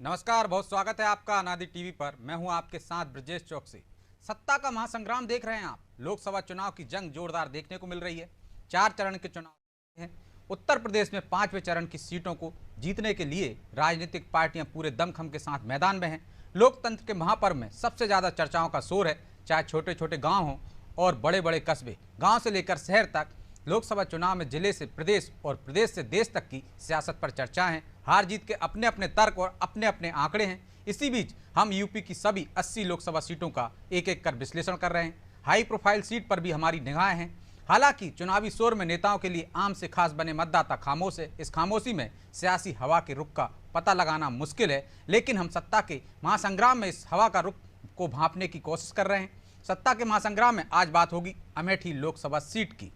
नमस्कार, बहुत स्वागत है आपका अनादि टीवी पर। मैं हूं आपके साथ ब्रजेश चौकसी। सत्ता का महासंग्राम देख रहे हैं आप। लोकसभा चुनाव की जंग जोरदार देखने को मिल रही है। 4 चरण के चुनाव हैं। उत्तर प्रदेश में 5वें चरण की सीटों को जीतने के लिए राजनीतिक पार्टियां पूरे दमखम के साथ मैदान में हैं। लोकतंत्र के महापर्व में सबसे ज़्यादा चर्चाओं का शोर है, चाहे छोटे छोटे गाँव हों और बड़े बड़े कस्बे। गाँव से लेकर शहर तक लोकसभा चुनाव में जिले से प्रदेश और प्रदेश से देश तक की सियासत पर चर्चा है। हार जीत के अपने अपने तर्क और अपने अपने आंकड़े हैं। इसी बीच हम यूपी की सभी 80 लोकसभा सीटों का एक एक कर विश्लेषण कर रहे हैं। हाई प्रोफाइल सीट पर भी हमारी निगाहें हैं। हालांकि चुनावी शोर में नेताओं के लिए आम से खास बने मतदाता खामोश है। इस खामोशी में सियासी हवा के रुख का पता लगाना मुश्किल है, लेकिन हम सत्ता के महासंग्राम में इस हवा का रुख को भांपने की कोशिश कर रहे हैं। सत्ता के महासंग्राम में आज बात होगी अमेठी लोकसभा सीट की।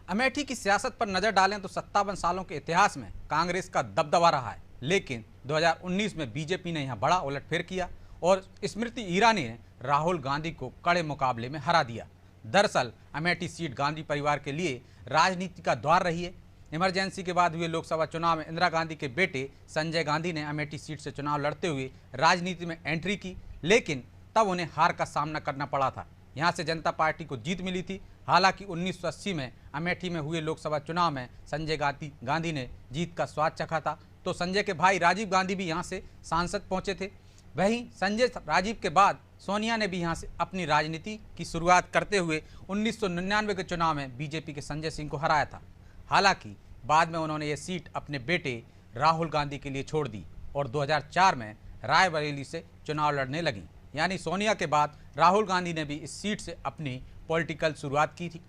अमेठी की सियासत पर नजर डालें तो 57 सालों के इतिहास में कांग्रेस का दबदबा रहा है, लेकिन 2019 में बीजेपी ने यहां बड़ा उलटफेर किया और स्मृति ईरानी ने राहुल गांधी को कड़े मुकाबले में हरा दिया। दरअसल अमेठी सीट गांधी परिवार के लिए राजनीति का द्वार रही है। इमरजेंसी के बाद हुए लोकसभा चुनाव में इंदिरा गांधी के बेटे संजय गांधी ने अमेठी सीट से चुनाव लड़ते हुए राजनीति में एंट्री की, लेकिन तब उन्हें हार का सामना करना पड़ा था। यहाँ से जनता पार्टी को जीत मिली थी। हालांकि 1980 में अमेठी में हुए लोकसभा चुनाव में संजय गांधी ने जीत का स्वाद चखा था, तो संजय के भाई राजीव गांधी भी यहाँ से सांसद पहुँचे थे। वहीं संजय राजीव के बाद सोनिया ने भी यहाँ से अपनी राजनीति की शुरुआत करते हुए 1999 के चुनाव में बीजेपी के संजय सिंह को हराया था। हालांकि बाद में उन्होंने ये सीट अपने बेटे राहुल गांधी के लिए छोड़ दी और 2004 में रायबरेली से चुनाव लड़ने लगी। यानी सोनिया के बाद राहुल गांधी ने भी इस सीट से अपनी पॉलिटिकल शुरुआत की थी।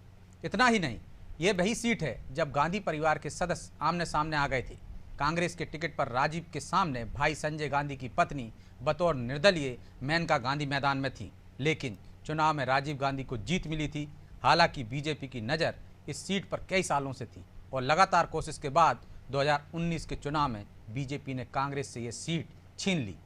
इतना ही नहीं, ये वही सीट है जब गांधी परिवार के सदस्य आमने सामने आ गए थे। कांग्रेस के टिकट पर राजीव के सामने भाई संजय गांधी की पत्नी बतौर निर्दलीय मेनका गांधी मैदान में थी, लेकिन चुनाव में राजीव गांधी को जीत मिली थी। हालांकि बीजेपी की नज़र इस सीट पर कई सालों से थी और लगातार कोशिश के बाद 2019 के चुनाव में बीजेपी ने कांग्रेस से ये सीट छीन ली।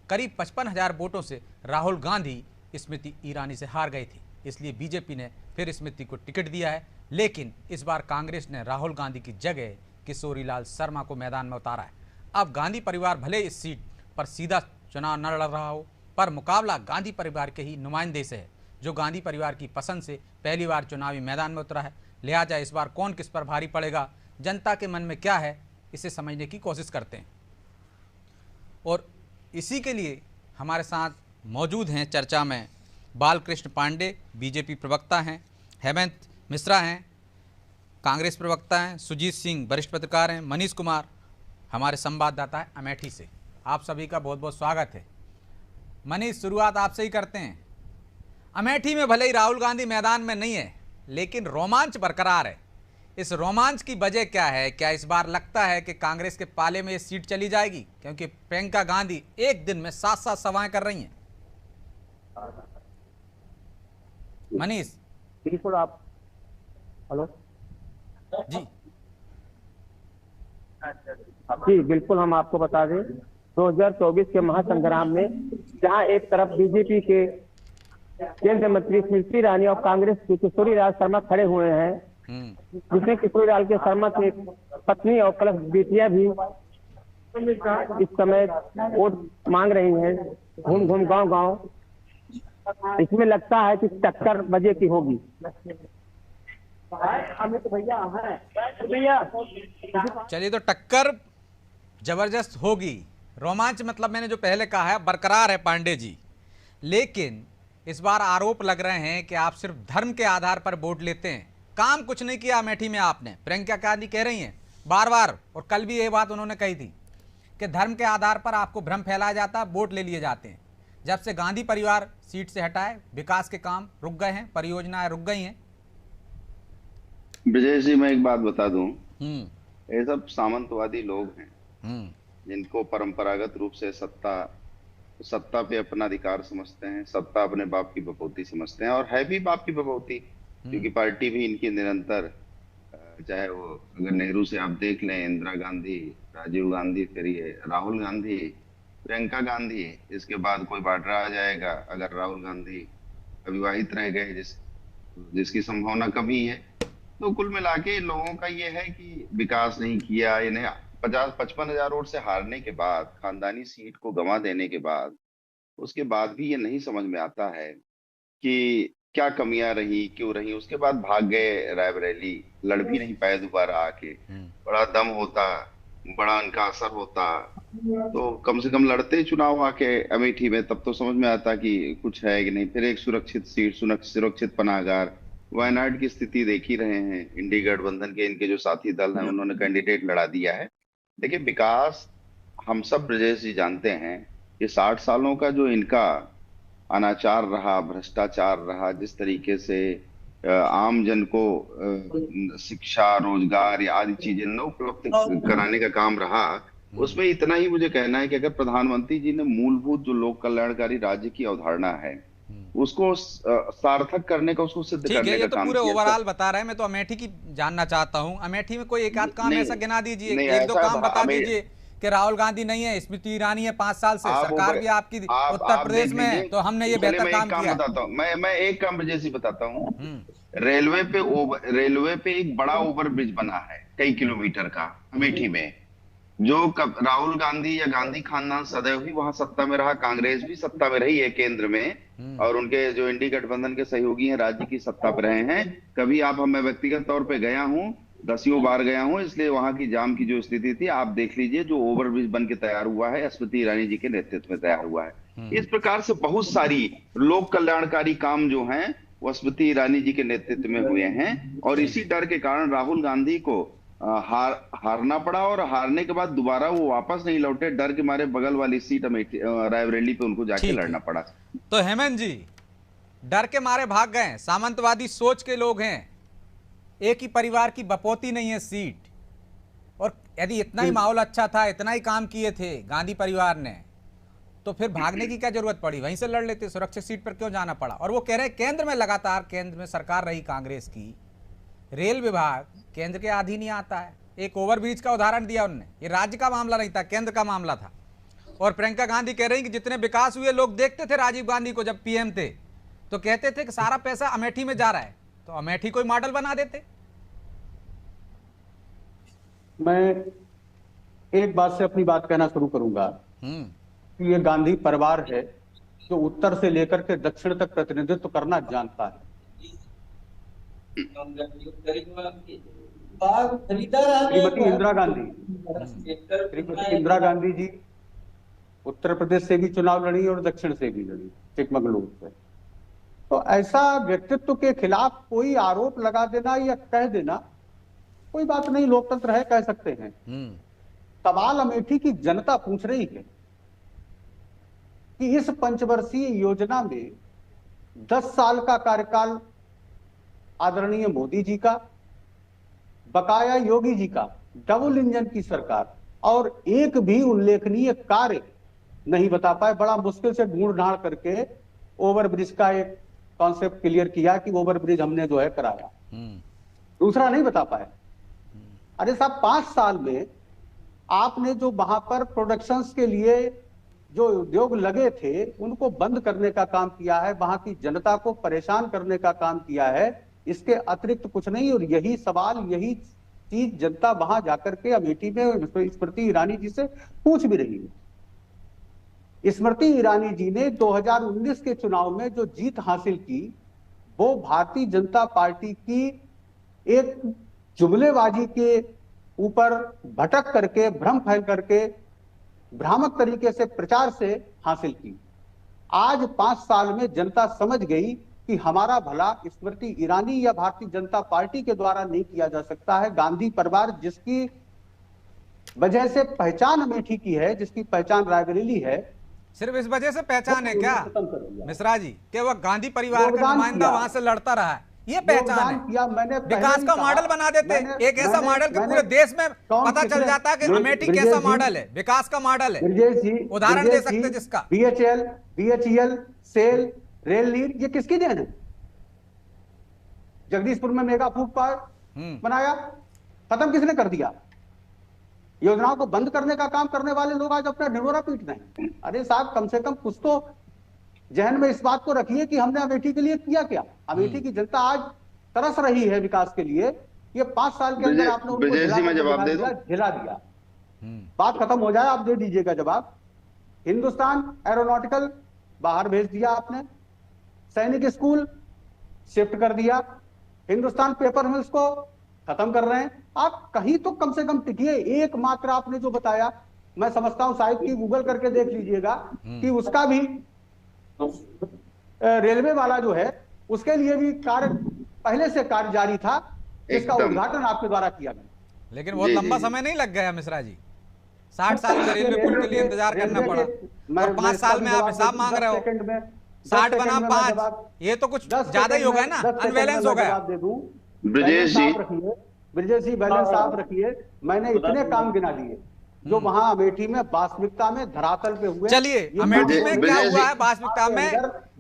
करीब 55,000 वोटों से राहुल गांधी स्मृति ईरानी से हार गए थे, इसलिए बीजेपी ने फिर स्मृति को टिकट दिया है। लेकिन इस बार कांग्रेस ने राहुल गांधी की जगह किशोरीलाल शर्मा को मैदान में उतारा है। अब गांधी परिवार भले इस सीट पर सीधा चुनाव न लड़ रहा हो, पर मुकाबला गांधी परिवार के ही नुमाइंदे से है, जो गांधी परिवार की पसंद से पहली बार चुनावी मैदान में उतरा है। लिहाजा इस बार कौन किस पर भारी पड़ेगा, जनता के मन में क्या है, इसे समझने की कोशिश करते हैं। और इसी के लिए हमारे साथ मौजूद हैं चर्चा में बालकृष्ण पांडे, बीजेपी प्रवक्ता हैं, हेमंत मिश्रा हैं, कांग्रेस प्रवक्ता हैं, सुजीत सिंह वरिष्ठ पत्रकार हैं, मनीष कुमार हमारे संवाददाता हैं अमेठी से। आप सभी का बहुत बहुत स्वागत है। मनीष, शुरुआत आपसे ही करते हैं। अमेठी में भले ही राहुल गांधी मैदान में नहीं है, लेकिन रोमांच बरकरार है। इस रोमांच की वजह क्या है? क्या इस बार लगता है कि कांग्रेस के पाले में ये सीट चली जाएगी? क्योंकि प्रियंका गांधी एक दिन में 7-7 सभाएं कर रही हैं। मनीष बिल्कुल। आप हेलो जी जी बिल्कुल, हम आपको बता दें 2024 के महासंग्राम में जहां एक तरफ बीजेपी के केंद्रीय मंत्री स्मृति ईरानी और कांग्रेस की किशोरीलाल शर्मा खड़े हुए हैं, जिसमें किशोरीलाल के शर्मा की पत्नी और प्लस बेटियां भी इस समय वोट मांग रही हैं, घूम घूम गांव। इसमें लगता है कि टक्कर बजे की होगी। चलिए, तो टक्कर जबरदस्त होगी। रोमांच मतलब मैंने जो पहले कहा है बरकरार है पांडे जी, लेकिन इस बार आरोप लग रहे हैं कि आप सिर्फ धर्म के आधार पर वोट लेते हैं। काम कुछ नहीं किया अमेठी में आपने। प्रियंका गांधी कह रही हैं बार बार, और कल भी ये बात उन्होंने कही थी कि धर्म के आधार पर आपको भ्रम फैलाया जाता है, वोट ले लिए जाते हैं। जब से गांधी परिवार सीट से हटाए, विकास के काम रुक गए हैं, परियोजनाएं रुक गई हैं। ब्रजेश जी, मैं एक बात बता दूं, ये सब सामंतवादी लोग हैं जिनको परंपरागत रूप से सत्ता पे अपना अधिकार समझते हैं, सत्ता अपने बाप की बपौती समझते हैं, और है भी बाप की बपौती, क्योंकि पार्टी भी इनकी निरंतर, चाहे वो अगर नेहरू से आप देख लें, इंदिरा गांधी, राजीव गांधी, फिर ये राहुल गांधी, प्रियंका गांधी, इसके बाद कोई बाड्रा आ जाएगा अगर राहुल गांधी अविवाहित रह गए, जिसकी संभावना कमी है। तो कुल मिला के लोगों का ये है कि विकास नहीं किया इन्हें। 50-55 हजार वोट से हारने के बाद, खानदानी सीट को गंवा देने के बाद, उसके बाद भी ये नहीं समझ में आता है कि क्या कमियां रही, क्यों रही। उसके बाद भाग गए रायबरेली, लड़ भी नहीं पाए दोबारा आके। बड़ा दम होता, बड़ा उनका असर होता, तो कम से कम लड़ते चुनाव आके अमेठी में, तब तो समझ में आता कि कुछ है कि नहीं। फिर एक सुरक्षित सीट, सुरक्षित पनाहगार वायनाड की स्थिति देख ही रहे हैं। इंडी गठबंधन के इनके जो साथी दल हैं उन्होंने कैंडिडेट लड़ा दिया है। देखिए, विकास हम सब ब्रजेश जी जानते हैं, ये 60 सालों का जो इनका अनाचार रहा, भ्रष्टाचार रहा, जिस तरीके से आम जन को शिक्षा, रोजगार या आदि चीजें न उपलब्ध कराने का काम रहा, उसमें इतना ही मुझे कहना है कि अगर प्रधानमंत्री जी ने मूलभूत जो लोक कल्याणकारी राज्य की अवधारणा है उसको सार्थक करने का, उसको सिद्ध करने ये का तो काम पूरे किया। ओवरऑल बता रहे हैं, मैं तो अमेठी की जानना चाहता हूँ। अमेठी में कोई एक आध काम ऐसा गिना दीजिए, एक दो काम बता दीजिए कि राहुल गांधी नहीं है, स्मृति ईरानी है, 5 साल से सरकार भी आपकी उत्तर प्रदेश में है, तो हमने ये बेहतर काम किया। बताता हूँ, मैं एक काम जैसे बताता हूँ। रेलवे पे एक बड़ा ओवर ब्रिज बना है कई किलोमीटर का अमेठी में, जो राहुल गांधी या गांधी खानदान सदैव ही वहां सत्ता में रहा, कांग्रेस भी सत्ता में रही है केंद्र में, और उनके जो इंडी गठबंधन के सहयोगी हैं राज्य की सत्ता पर रहे हैं। कभी मैं व्यक्तिगत तौर पे गया हूँ, 10 बार गया हूँ, इसलिए वहां की जाम की जो स्थिति थी आप देख लीजिए। जो ओवरब्रिज बन के तैयार हुआ है, स्मृति ईरानी जी के नेतृत्व में तैयार हुआ है। इस प्रकार से बहुत सारी लोक कल्याणकारी काम जो हैं वो स्मृति ईरानी जी के नेतृत्व में हुए हैं, और इसी डर के कारण राहुल गांधी को हारना पड़ा, और हारने के बाद दोबारा वो वापस नहीं लौटे, डर के मारे बगल वाली सीट रायबरेली पे उनको जाके लड़ना पड़ा। तो हेमंत जी डर के मारे भाग गए, सामंतवादी सोच के लोग हैं, एक ही परिवार की बपौती नहीं है सीट, और यदि इतना ही माहौल अच्छा था, इतना ही काम किए थे गांधी परिवार ने, तो फिर भागने की क्या जरूरत पड़ी, वहीं से लड़ लेते, सुरक्षित सीट पर क्यों जाना पड़ा। और वो कह रहे हैं केंद्र में लगातार, केंद्र में सरकार रही कांग्रेस की, रेल विभाग केंद्र के अधीन ही आता है। एक ओवरब्रिज का उदाहरण दिया उन्होंने, ये राज्य का मामला नहीं था, केंद्र का मामला था। और प्रियंका गांधी कह रही कि जितने विकास हुए, लोग देखते थे राजीव गांधी को जब पीएम थे तो कहते थे कि सारा पैसा अमेठी में जा रहा है, तो अमेठी कोई मॉडल बना देते। मैं एक बात से अपनी बात कहना शुरू करूंगा कि ये गांधी परिवार है जो उत्तर से लेकर के दक्षिण तक प्रतिनिधित्व करना जानता है। श्रीमती इंदिरा गांधी जी उत्तर प्रदेश से भी चुनाव लड़ी और दक्षिण से भी लड़ी, चिकमगलूर से। तो ऐसा व्यक्तित्व के खिलाफ कोई आरोप लगा देना या कह देना कोई बात नहीं, लोकतंत्र है, कह सकते हैं। सवाल अमेठी की जनता पूछ रही है कि इस पंचवर्षीय योजना में 10 साल का कार्यकाल आदरणीय मोदी जी का, बकाया योगी जी का, डबल इंजन की सरकार, और एक भी उल्लेखनीय कार्य नहीं बता पाए। बड़ा मुश्किल से ढूंढ ढांड करके ओवरब्रिज का एक कॉन्सेप्ट क्लियर किया कि ओवरब्रिज हमने जो है कराया, दूसरा नहीं बता पाए। अरे साहब, 5 साल में आपने जो वहां पर प्रोडक्शंस के लिए जो उद्योग लगे थे उनको बंद करने का काम किया है, वहां की जनता को परेशान करने का काम किया है, इसके अतिरिक्त कुछ नहीं। और यही सवाल, यही चीज जनता वहां जाकर के अमेठी में स्मृति ईरानी जी से पूछ भी रही है। स्मृति ईरानी जी ने 2019 के चुनाव में जो जीत हासिल की, वो भारतीय जनता पार्टी की एक जुमलेबाजी के ऊपर भटक करके, भ्रम फैल करके, भ्रामक तरीके से प्रचार से हासिल की। आज 5 साल में जनता समझ गई कि हमारा भला स्मृति ईरानी या भारतीय जनता पार्टी के द्वारा नहीं किया जा सकता है। गांधी परिवार जिसकी वजह से पहचान अमेठी की है, जिसकी पहचान रायबरेली है, सिर्फ इस वजह से पहचान है क्या मिश्रा जी कि वह गांधी परिवार का नुमाइंदा वहां से लड़ता रहा है, ये पहचान है। मैंने विकास का मॉडल बना देते, एक ऐसा मॉडल कि पूरे देश में पता चल जाता है कि अमेठी कैसा मॉडल है, विकास का मॉडल है। उदाहरण दे सकते जिसका बीएचईएल, सेल, रेल नीर, ये किसकी देन है? जगदीशपुर में मेगा फूड पार्क बनाया, खत्म किसने कर दिया? योजनाओं को बंद करने का काम करने वाले लोग आज अपना ढिंढोरा पीट रहे हैं। अरे साहब, कम से कम कुछ तो जहन में इस बात को रखिए कि हमने अमेठी के लिए किया क्या। अमेठी की जनता आज तरस रही है विकास के लिए। ये 5 साल के अंदर आपने उनको झिला दिया। बात खत्म हो जाए, आप दे दीजिएगा जवाब। हिंदुस्तान एरोनॉटिकल बाहर भेज दिया आपने, सैनिक स्कूल शिफ्ट कर दिया, हिंदुस्तान पेपर मिल्स को खत्म कर रहे हैं। आप कहीं तो कम से कम टिकिए। एकमात्र आपने जो बताया, मैं समझता हूं शायद कि गूगल करके देख लीजिएगा कि उसका भी रेलवे वाला जो है उसके लिए भी कार्य पहले से कार्य जारी था, जिसका उद्घाटन आपके द्वारा किया गया। लेकिन बहुत लंबा समय नहीं लग गया मिश्रा जी। 60 साल में रेलवे पुल के लिए इंतजार करना पड़ा और 5 साल में आप हिसाब मांग रहे हो। 60 बना 5, ये तो कुछ ज्यादा ही हो गया ना, अनबैलेंस हो गया। ब्रजेश जी बैलेंस साफ रखिए। मैंने इतने काम गिना दिए जो वहां अमेठी में वास्तविकता में धरातल पे हुए। चलिए अमेठी में क्या हुआ है वास्तविकता में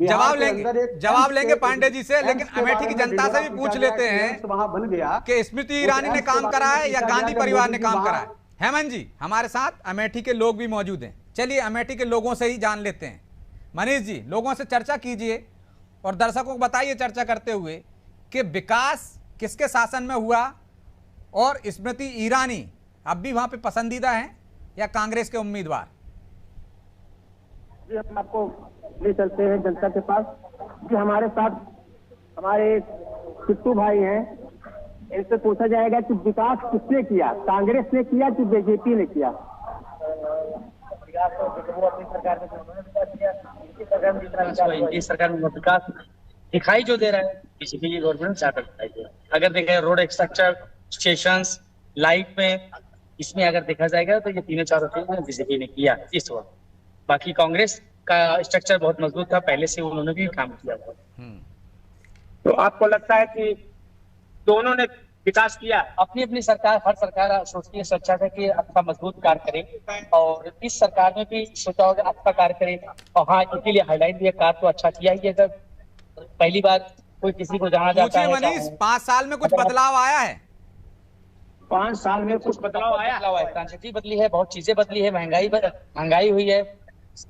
जवाब लेंगे पांडे जी से, लेकिन अमेठी की जनता से भी पूछ लेते हैं वहां बन गया कि स्मृति ईरानी ने काम करा है या गांधी परिवार ने काम करा है। हेमंत जी हमारे साथ अमेठी के लोग भी मौजूद हैं, चलिए अमेठी के लोगों से ही जान लेते हैं। मनीष जी लोगों से चर्चा कीजिए और दर्शकों को बताइए चर्चा करते हुए कि विकास किसके शासन में हुआ और स्मृति ईरानी अब भी वहां पे पसंदीदा हैं या कांग्रेस के उम्मीदवार। जी हम आपको ले चलते हैं जनता के पास। जी हमारे साथ हमारे चिट्टू भाई हैं, इनसे पूछा जाएगा कि विकास किसने किया, कांग्रेस ने किया कि बीजेपी ने किया। इनकी सरकार में विकास दिखाई जो दे रहा है बीजेपी की गवर्नमेंट ज्यादा दिखाई दे रहा है। अगर देखें रोड स्ट्रक्चर, स्टेशंस, लाइट में, इसमें अगर देखा जाएगा तो ये तीनों चारों चीजें बीजेपी ने किया इस वक्त। बाकी कांग्रेस का स्ट्रक्चर बहुत मजबूत था, पहले से उन्होंने भी काम किया था। तो आपको लगता है कि दोनों ने विकास किया? अपनी अपनी सरकार, हर सरकार सोचती है सोचा था कि अच्छा मजबूत कार्य करे, और इस सरकार में भी सोचा होगा अच्छा कार्य करे। और हाँ, इसके लिए हाईलाइट भी कार्य तो अच्छा किया ही है। जब पहली बार कोई किसी को जाना जाता है। मनीष 5 साल में कुछ बदलाव आया है? 5 साल में कुछ बदलाव आया है। ट्रांसैक्शन बदली है, बहुत चीजें बदली है, महंगाई हुई है,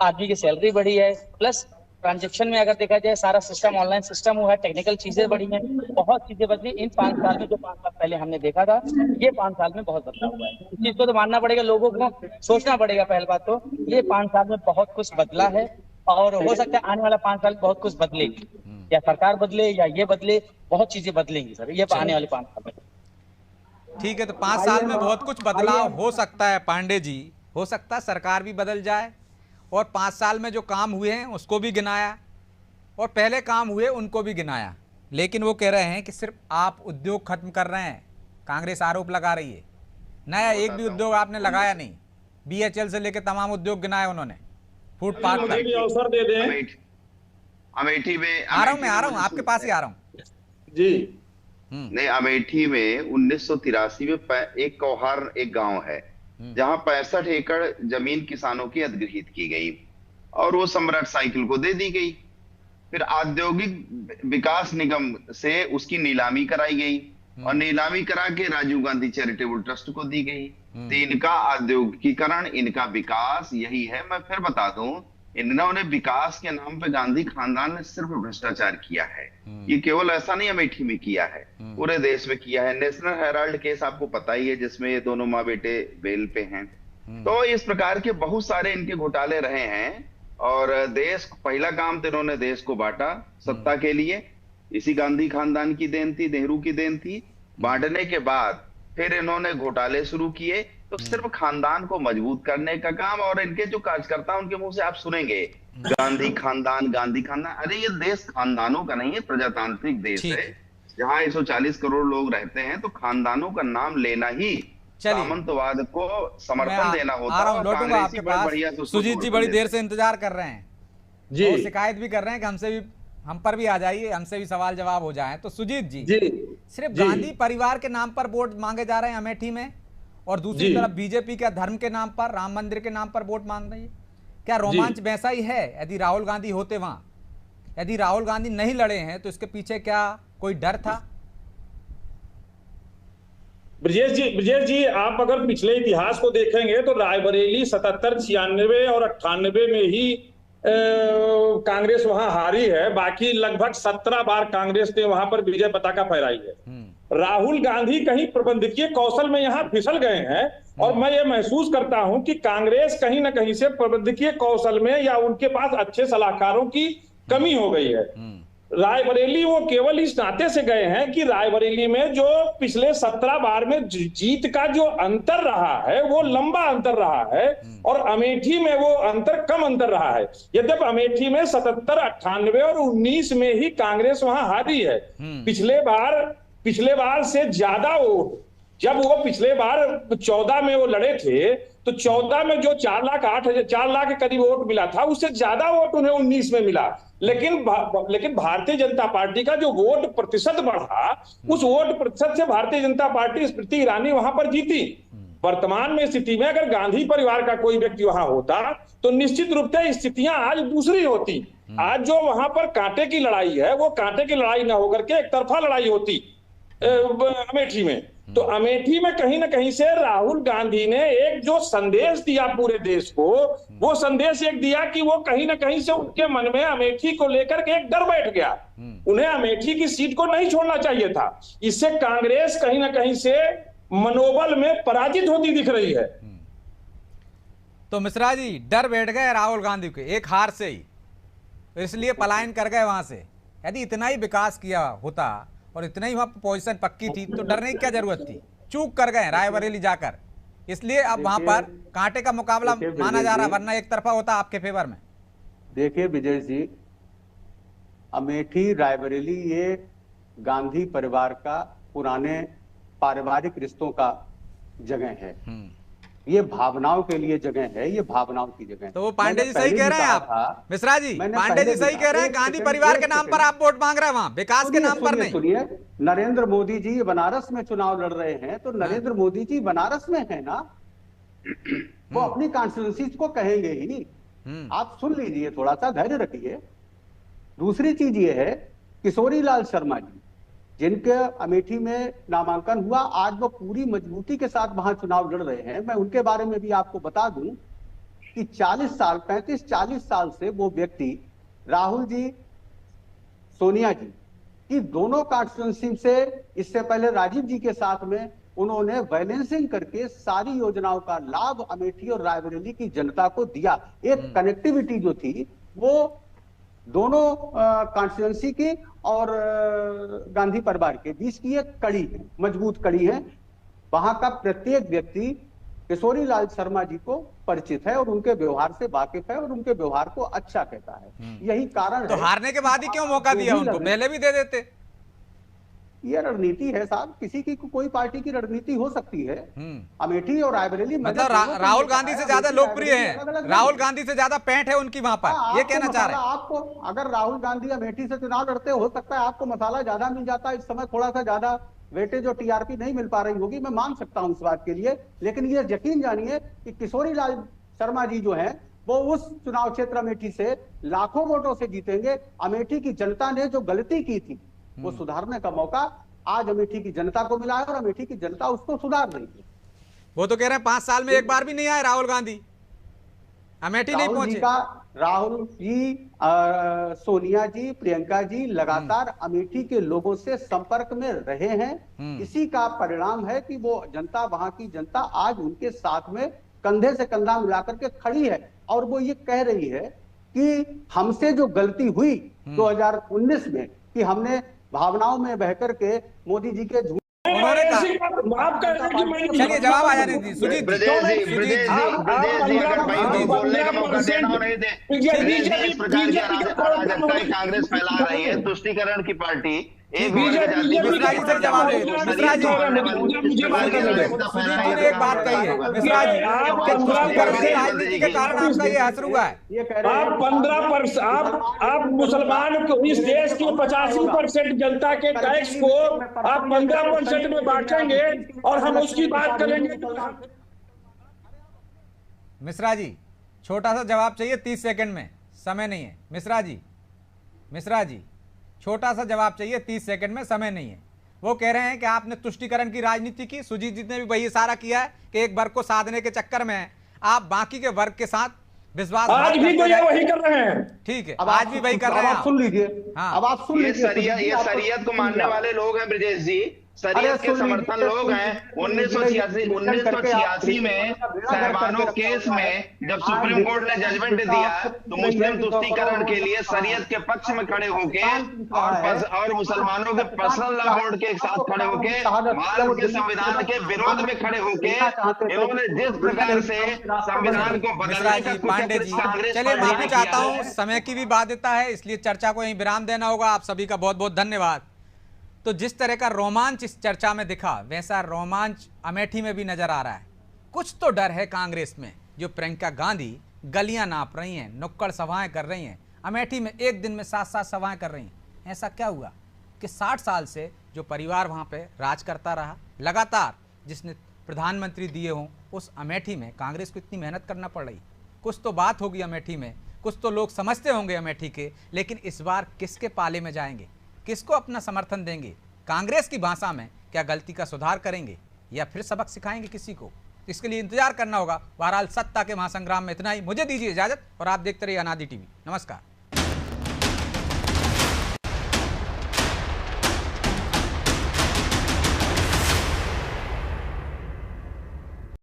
आदमी की सैलरी बढ़ी है, प्लस ट्रांजैक्शन में अगर देखा जाए सारा सिस्टम ऑनलाइन सिस्टम हुआ है, टेक्निकल चीजें बढ़ी हैं, बहुत चीजें बदली इन 5 साल में। जो 5 साल पहले हमने देखा था, ये 5 साल में बहुत बदलाव हुआ है। इस चीज को तो मानना पड़ेगा, लोगों को सोचना पड़ेगा। पहली बात तो ये 5 साल में बहुत कुछ बदला है, और हो सकता है आने वाला 5 साल बहुत कुछ बदलेगी, या सरकार बदले या ये बदले, बहुत चीजें बदलेंगी सर ये आने वाले 5 साल में। ठीक है, तो 5 साल में बहुत कुछ बदलाव हो सकता है पांडे जी, हो सकता है सरकार भी बदल जाए, और 5 साल में जो काम हुए हैं उसको भी गिनाया और पहले काम हुए उनको भी गिनाया। लेकिन वो कह रहे हैं कि सिर्फ आप उद्योग खत्म कर रहे हैं, कांग्रेस आरोप लगा रही है। नया एक भी उद्योग आपने लगाया नहीं, BHL से लेकर तमाम उद्योग गिनाए उन्होंने, फुटपाथ तक। अवसर दे दें अमेठी में, आ रहा हूँ आपके पास ही आ रहा हूँ जी। नहीं, अमेठी में 1983 में एक कौहार एक गांव है जहां 65 एकड़ जमीन किसानों की अधिग्रहित की गई और वो सम्राट साइकिल को दे दी गई। फिर औद्योगिक विकास निगम से उसकी नीलामी कराई गई और नीलामी करा के राजीव गांधी चैरिटेबल ट्रस्ट को दी गई। तो इनका औद्योगिकीकरण, इनका विकास यही है। मैं फिर बता दूं, इन्होंने विकास के नाम पे गांधी खानदान ने सिर्फ भ्रष्टाचार किया है। ये केवल ऐसा नहीं अमेठी में किया है, पूरे देश में किया है। नेशनल हेराल्ड केस आपको पता ही है, जिसमें ये दोनों माँ बेटे बेल पे हैं। तो इस प्रकार के बहुत सारे इनके घोटाले रहे हैं, और देश, पहला काम तो इन्होंने देश को बांटा सत्ता के लिए, इसी गांधी खानदान की देन थी, नेहरू की देन थी। बांटने के बाद फिर इन्होंने घोटाले शुरू किए। तो सिर्फ खानदान को मजबूत करने का काम, और इनके जो कार्यकर्ता उनके मुंह से आप सुनेंगे गांधी खानदान, गांधी खानदान। अरे ये देश खानदानों का नहीं है, प्रजातांत्रिक देश है जहां 140 करोड़ लोग रहते हैं। तो खानदानों का नाम लेना ही सामंतवाद को समर्थन देना होता है। लौटूंगा आपके पास। सुजीत जी बड़ी देर से इंतजार कर रहे हैं जी, और शिकायत भी कर रहे हैं कि हमसे भी, हम पर भी आ जाइए, हमसे भी सवाल जवाब हो जाए। तो सुजीत जी, सिर्फ गांधी परिवार के नाम पर वोट मांगे जा रहे हैं अमेठी में, और दूसरी तरफ बीजेपी का धर्म के नाम पर, राम मंदिर के नाम पर वोट मांग रही है। क्या रोमांच वैसा ही है? यदि राहुल गांधी होते वहां, यदि राहुल गांधी नहीं लड़े हैं तो इसके पीछे क्या कोई डर था? ब्रजेश जी आप अगर पिछले इतिहास को देखेंगे तो रायबरेली 77, 96 और 98 में ही कांग्रेस वहां हारी है, बाकी लगभग 17 बार कांग्रेस ने वहां पर विजय पताका फहराई है। राहुल गांधी कहीं प्रबंधकीय कौशल में यहां फिसल गए हैं, और मैं ये महसूस करता हूं कि कांग्रेस कहीं ना कहीं से प्रबंधकीय कौशल में या उनके पास अच्छे सलाहकारों की कमी हो गई है। रायबरेली वो केवल इस नाते से गए हैं कि रायबरेली में जो पिछले 17 बार में जीत का जो अंतर रहा है वो लंबा अंतर रहा है, और अमेठी में वो अंतर कम अंतर रहा है। यद्यपि अमेठी में 77, 98 और 19 में ही कांग्रेस वहां हारी है। पिछले बार से ज्यादा वोट, जब वो पिछले बार 14 में वो लड़े थे तो 14 में जो 4 लाख के करीब वोट मिला था, उससे ज्यादा वोट उन्हें 19 में मिला। लेकिन भारतीय जनता पार्टी का जो वोट प्रतिशत बढ़ा, उस वोट प्रतिशत से भारतीय जनता पार्टी स्मृति ईरानी वहां पर जीती। वर्तमान में स्थिति में अगर गांधी परिवार का कोई व्यक्ति वहां होता तो निश्चित रूप से स्थितियां आज दूसरी होती। आज जो वहां पर कांटे की लड़ाई है, वो कांटे की लड़ाई न होकर के एक तरफा लड़ाई होती अमेठी में। तो अमेठी में कहीं ना कहीं से राहुल गांधी ने एक जो संदेश दिया पूरे देश को, वो संदेश एक दिया कि वो कहीं ना कहीं से उनके मन में अमेठी को लेकर के एक डर बैठ गया। उन्हें अमेठी की सीट को नहीं छोड़ना चाहिए था। इससे कांग्रेस कहीं ना कहीं से मनोबल में पराजित होती दिख रही है। तो मिश्रा जी डर बैठ गए राहुल गांधी के एक हार से ही, तो इसलिए पलायन कर गए वहां से। यदि इतना ही विकास किया होता और इतना ही वहां पोजीशन पक्की थी तो डरने की क्या जरूरत थी। चूक कर गए रायबरेली जाकर, इसलिए अब वहां पर कांटे का मुकाबला माना जा रहा, वरना एक तरफा होता आपके फेवर में। देखिए विजय जी, अमेठी रायबरेली ये गांधी परिवार का पुराने पारिवारिक रिश्तों का जगह है। ये भावनाओं के लिए जगह है, ये भावनाओं की जगह है। तो वो पांडे जी सही कह रहे हैं आप मिश्रा जी, पांडे जी सही कह रहे हैं। गांधी परिवार के नाम पर आप वोट मांग रहे हैं, वहां विकास के नाम पर नहीं। सुनिए, नरेंद्र मोदी जी बनारस में चुनाव लड़ रहे हैं, तो नरेंद्र मोदी जी बनारस में है ना, वो अपनी कॉन्स्टिट्यूंसी को कहेंगे ही। आप सुन लीजिए, थोड़ा सा धैर्य रखिए। दूसरी चीज ये है, किशोरी लाल शर्मा जी जिनके अमेठी में नामांकन हुआ, आज वो पूरी मजबूती के साथ वहां चुनाव लड़ रहे हैं। मैं उनके बारे में भी आपको बता दूं कि 35-40 साल से वो व्यक्ति राहुल जी, सोनिया जी की दोनों कॉन्स्टिट्यूंसी से, इससे पहले राजीव जी के साथ में उन्होंने बैलेंसिंग करके सारी योजनाओं का लाभ अमेठी और रायबरेली की जनता को दिया। एक कनेक्टिविटी जो थी वो दोनों कॉन्स्टिट्यूंसी की और गांधी परिवार के बीच की एक कड़ी है, मजबूत कड़ी है। वहां का प्रत्येक व्यक्ति किशोरी लाल शर्मा जी को परिचित है और उनके व्यवहार से वाकिफ है और उनके व्यवहार को अच्छा कहता है। यही कारण तो हारने के बाद ही क्यों मौका दिया उनको, पहले भी दे देते। ये रणनीति है साहब, किसी की कोई पार्टी की रणनीति हो सकती है। अमेठी और रायबरेली मतलब राहुल गांधी से ज्यादा लोकप्रिय हैं, राहुल गांधी से ज्यादा पैंठ है उनकी वहां पर, ये कहना चाह रहे हैं। आपको अगर राहुल गांधी अमेठी से चुनाव लड़ते, हो सकता है आपको मसाला ज्यादा मिल जाता, इस समय थोड़ा सा ज्यादा वेटेज और टीआरपी नहीं मिल पा रही होगी, मैं मान सकता हूं इस बात के लिए। लेकिन ये यकीन जानिए कि किशोरी लाल शर्मा जी जो है वो उस चुनाव क्षेत्र अमेठी से लाखों वोटों से जीतेंगे। अमेठी की जनता ने जो गलती की थी वो सुधारने का मौका आज अमेठी की जनता को मिला है और अमेठी की जनता उसको सुधार रही है। वो तो कह रहे हैं 5 साल में एक बार भी नहीं आए राहुल गांधी, अमेठी नहीं पहुंचे। राहुल जी, सोनिया जी, प्रियंका जी लगातार अमेठी के लोगों से संपर्क में रहे हैं। इसी का परिणाम है कि वो जनता, वहां की जनता आज उनके साथ में कंधे से कंधा मिलाकर के खड़ी है और वो ये कह रही है कि हमसे जो गलती हुई 2019 में कि हमने भावनाओं में बहकर के मोदी जी के झूठ, चलिए जवाब आया नहीं। सुजीत कांग्रेज फैला रही है तुष्टीकरण की पार्टी, एक मिश्रा जी से जवाब दे। मिश्रा जी ने एक बात कही है, मिश्रा जी राजनीति के कारण आपका ये असर हुआ है। आप 15%, आप मुसलमान को, इस देश की 85% जनता के टैक्स को आप 15% में बांटेंगे और हम उसकी बात करेंगे। मिश्रा जी छोटा सा जवाब चाहिए, 30 सेकंड में, समय नहीं है। मिश्रा जी छोटा सा जवाब चाहिए, 30 सेकंड में, समय नहीं है। वो कह रहे हैं कि आपने तुष्टीकरण की राजनीति की, सुजीत जी ने भी वही इशारा किया है कि एक वर्ग को साधने के चक्कर में आप बाकी के वर्ग के साथ विश्वास आज भी तो ये वही कर रहे हैं। ठीक है, आज भी वही कर रहे हैं। अब आप सुन लीजिए। हाँ। अब आप सुन लीजिए। ये शरीयत को मानने वाले लोग हैं ब्रजेश जी, शरीयत के समर्थन लोग हैं। 1986 में साहिबानो केस में जब सुप्रीम कोर्ट ने जजमेंट दिया तो मुस्लिम तुष्टीकरण के लिए शरीयत के पक्ष में खड़े होके और मुसलमानों के पर्सनल लॉ बोर्ड के साथ खड़े होके भारत के संविधान के विरोध में खड़े होके इन्होंने जिस प्रकार से संविधान को मिश्रा जी, पांडे जी, चलिए माफी चाहता हूँ, समय की भी बाध्यता है, इसलिए चर्चा को यहीं विराम देना होगा। आप सभी का बहुत बहुत धन्यवाद। तो जिस तरह का रोमांच इस चर्चा में दिखा, वैसा रोमांच अमेठी में भी नजर आ रहा है। कुछ तो डर है कांग्रेस में, जो प्रियंका गांधी गलियां नाप रही हैं, नुक्कड़ सभाएं कर रही हैं, अमेठी में एक दिन में 7-7 सभाएं कर रही हैं। ऐसा क्या हुआ कि 60 साल से जो परिवार वहां पे राज करता रहा, लगातार जिसने प्रधानमंत्री दिए हों, उस अमेठी में कांग्रेस को इतनी मेहनत करना पड़ रही। कुछ तो बात होगी अमेठी में, कुछ तो लोग समझते होंगे अमेठी के, लेकिन इस बार किसके पाले में जाएंगे, किसको अपना समर्थन देंगे? कांग्रेस की भाषा में क्या गलती का सुधार करेंगे या फिर सबक सिखाएंगे किसी को? इसके लिए इंतजार करना होगा। बहरहाल सत्ता के महासंग्राम में इतना ही। मुझे दीजिए इजाजत और आप देखते रहिए अनादि टीवी। नमस्कार।